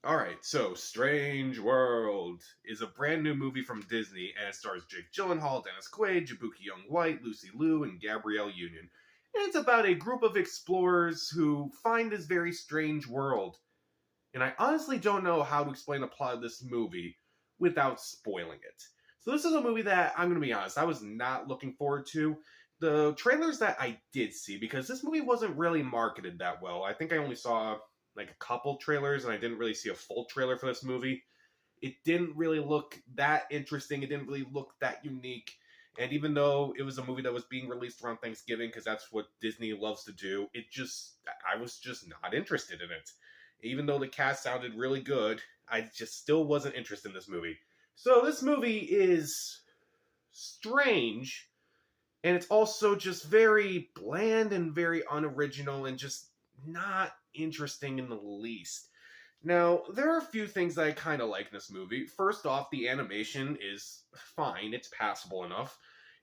Alright, so Strange World is a brand new movie from Disney, and it stars Jake Gyllenhaal, Dennis Quaid, Jabuki Young White, Lucy Liu, and Gabrielle Union. And it's about a group of explorers who find this very strange world. And I honestly don't know how to explain the plot of this movie without spoiling it. So this is a movie that, I'm going to be honest, I was not looking forward to. The trailers that I did see, because this movie wasn't really marketed that well. I think I only saw like a couple trailers, and I didn't really see a full trailer for this movie. It didn't really look that interesting. It didn't really look that unique. And even though it was a movie that was being released around Thanksgiving, because that's what Disney loves to do, I was just not interested in it. Even though the cast sounded really good, I just still wasn't interested in this movie. So this movie is strange, and it's also just very bland and very unoriginal and just not interesting in the least. Now, there are a few things that I kind of like in this movie. First off, the animation is fine. It's passable enough.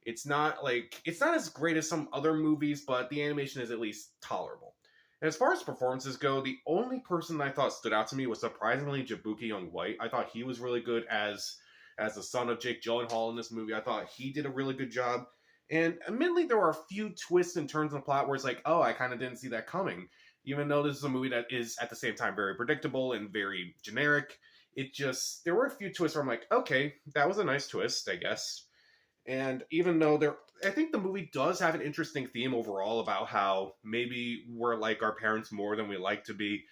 It's not as great as some other movies, but the animation is at least tolerable. And as far as performances go, the only person that I thought stood out to me was surprisingly Jabuki Young White. I thought he was really good as the son of Jake Gyllenhaal in this movie. I thought he did a really good job. And admittedly, there are a few twists and turns in the plot where it's like, oh, I kind of didn't see that coming. Even though this is a movie that is, at the same time, very predictable and very generic, there were a few twists where I'm like, okay, that was a nice twist, I guess. And even though I think the movie does have an interesting theme overall about how maybe we're like our parents more than we like to be.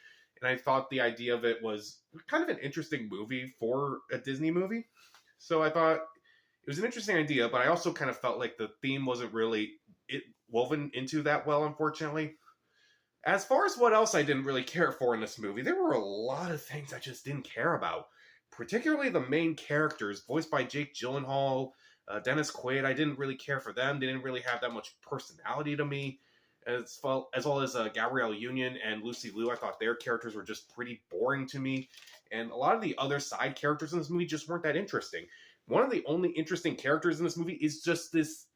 And I thought the idea of it was kind of an interesting movie for a Disney movie. So I thought it was an interesting idea, but I also kind of felt like the theme wasn't really woven into that well, unfortunately. As far as what else I didn't really care for in this movie, there were a lot of things I just didn't care about. Particularly the main characters, voiced by Jake Gyllenhaal, Dennis Quaid. I didn't really care for them. They didn't really have that much personality to me. As well as Gabrielle Union and Lucy Liu, I thought their characters were just pretty boring to me. And a lot of the other side characters in this movie just weren't that interesting. One of the only interesting characters in this movie is just this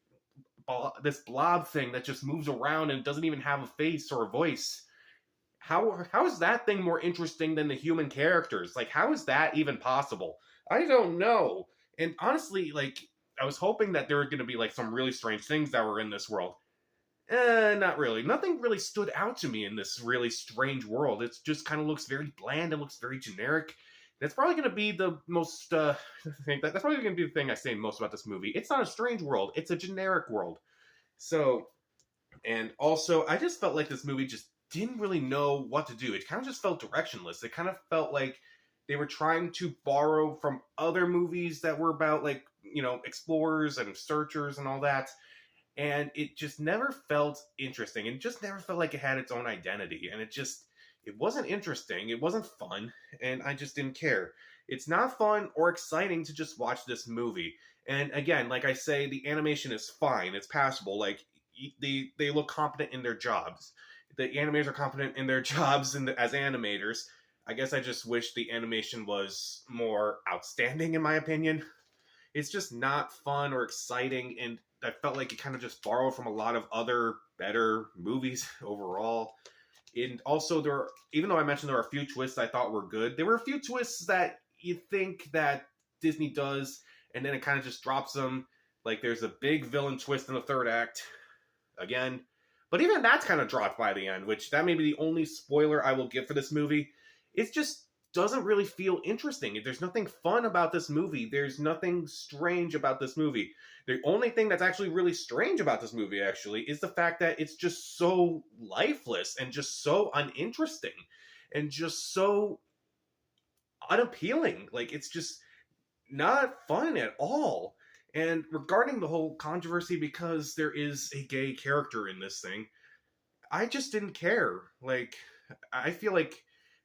blob thing that just moves around and doesn't even have a face or a voice. How is that thing more interesting than the human characters? Like, how is that even possible? I don't know. And honestly, like, I was hoping that there were going to be like some really strange things that were in this world. Not really. Nothing really stood out to me in this really strange world. It just kind of looks very bland. It looks very generic. That's probably going to be the most, that's probably going to be the thing I say most about this movie. It's not a strange world. It's a generic world. So, and also, I just felt like this movie just didn't really know what to do. It kind of just felt directionless. It kind of felt like they were trying to borrow from other movies that were about, like, you know, explorers and searchers and all that. And it just never felt interesting. It just never felt like it had its own identity. And it wasn't interesting, it wasn't fun, and I just didn't care. It's not fun or exciting to just watch this movie. And again, like I say, the animation is fine, it's passable. Like, they look competent in their jobs. The animators are competent in their jobs as animators. I guess I just wish the animation was more outstanding, in my opinion. It's just not fun or exciting, and I felt like it kind of just borrowed from a lot of other better movies overall. And also, even though I mentioned there are a few twists I thought were good, there were a few twists that you think that Disney does, and then it kind of just drops them. Like, there's a big villain twist in the third act, again. But even that's kind of dropped by the end, which that may be the only spoiler I will give for this movie. It just doesn't really feel interesting. There's nothing fun about this movie. There's nothing strange about this movie. The only thing that's actually really strange about this movie, actually, is the fact that it's just so lifeless and just so uninteresting and just so unappealing. Like, it's just not fun at all. And regarding the whole controversy, because there is a gay character in this thing, I just didn't care. Like, I feel like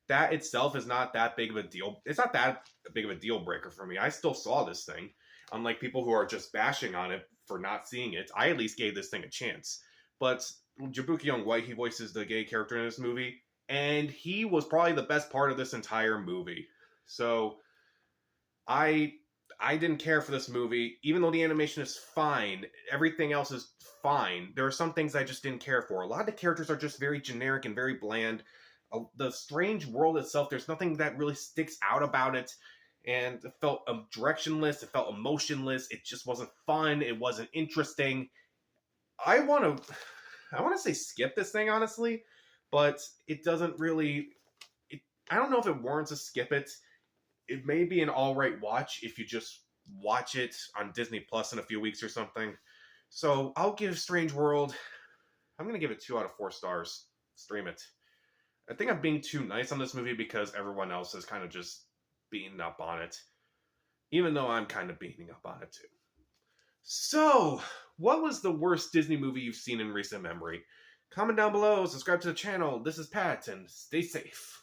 that itself is not that big of a deal. It's not that big of a deal breaker for me. I still saw this thing. Unlike people who are just bashing on it for not seeing it, I at least gave this thing a chance. But Jabuki Young White, he voices the gay character in this movie, and he was probably the best part of this entire movie. So, I didn't care for this movie. Even though the animation is fine, everything else is fine. There are some things I just didn't care for. A lot of the characters are just very generic and very bland. The Strange World itself, there's nothing that really sticks out about it. And it felt directionless, it felt emotionless, it just wasn't fun, it wasn't interesting. I want to say skip this thing, honestly, but it doesn't really. I don't know if it warrants a skip it. It may be an all right watch if you just watch it on Disney Plus in a few weeks or something. So I'll give Strange World. I'm gonna give it 2 out of 4 stars. Stream it. I think I'm being too nice on this movie because everyone else is kind of just beating up on it, even though I'm kind of beating up on it too. So, what was the worst Disney movie you've seen in recent memory? Comment down below, subscribe to the channel. This is Pat, and stay safe.